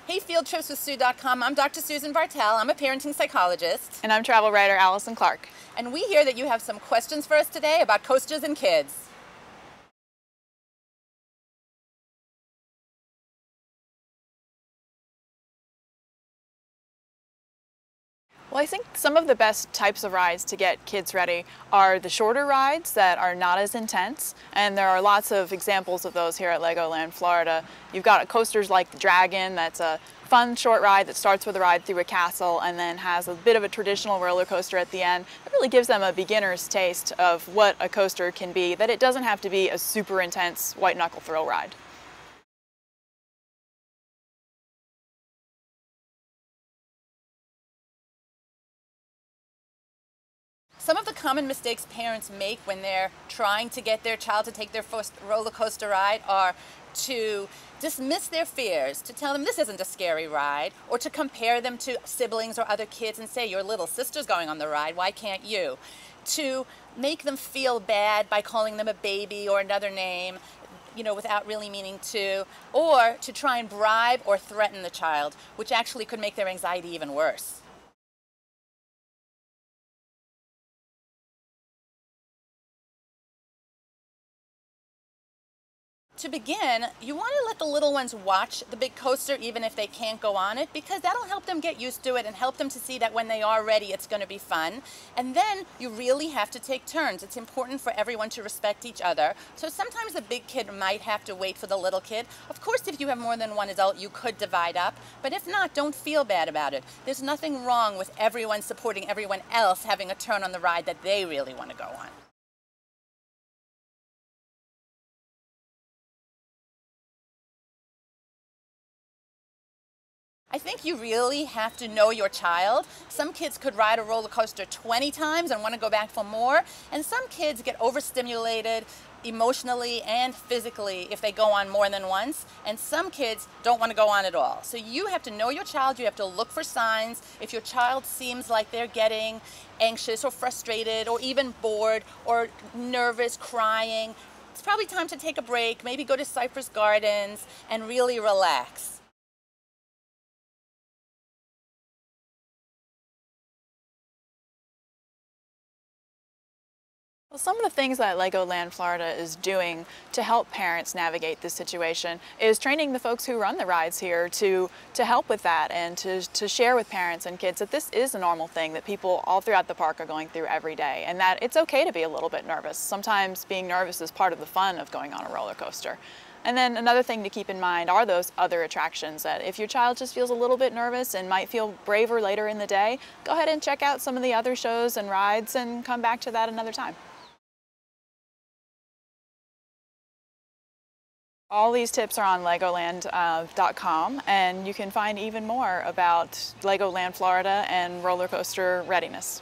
Hey, fieldtripswithsue.com. I'm Dr. Susan Bartell. I'm a parenting psychologist. And I'm travel writer Alisson Clark. And we hear that you have some questions for us today about coasters and kids. Well, I think some of the best types of rides to get kids ready are the shorter rides that are not as intense, and there are lots of examples of those here at LEGOLAND Florida. You've got coasters like the Dragon, that's a fun short ride that starts with a ride through a castle and then has a bit of a traditional roller coaster at the end. It really gives them a beginner's taste of what a coaster can be, that it doesn't have to be a super intense white knuckle thrill ride. Some of the common mistakes parents make when they're trying to get their child to take their first roller coaster ride are to dismiss their fears, to tell them this isn't a scary ride, or to compare them to siblings or other kids and say, your little sister's going on the ride, why can't you? To make them feel bad by calling them a baby or another name, without really meaning to, or to try and bribe or threaten the child, which actually could make their anxiety even worse. To begin, you want to let the little ones watch the big coaster even if they can't go on it, because that'll help them get used to it and help them to see that when they are ready it's going to be fun. And then you really have to take turns. It's important for everyone to respect each other. So sometimes the big kid might have to wait for the little kid. Of course, if you have more than one adult, you could divide up, but if not, don't feel bad about it. There's nothing wrong with everyone supporting everyone else having a turn on the ride that they really want to go on. I think you really have to know your child. Some kids could ride a roller coaster 20 times and want to go back for more, and some kids get overstimulated emotionally and physically if they go on more than once, and some kids don't want to go on at all. So you have to know your child, you have to look for signs. If your child seems like they're getting anxious or frustrated or even bored or nervous, crying, it's probably time to take a break, maybe go to Cypress Gardens and really relax. Well, some of the things that LEGOLAND Florida is doing to help parents navigate this situation is training the folks who run the rides here to help with that and to share with parents and kids that this is a normal thing that people all throughout the park are going through every day, and that it's okay to be a little bit nervous. Sometimes being nervous is part of the fun of going on a roller coaster. And then another thing to keep in mind are those other attractions that if your child just feels a little bit nervous and might feel braver later in the day, go ahead and check out some of the other shows and rides and come back to that another time. All these tips are on LEGOLAND.com, and you can find even more about LEGOLAND Florida and roller coaster readiness.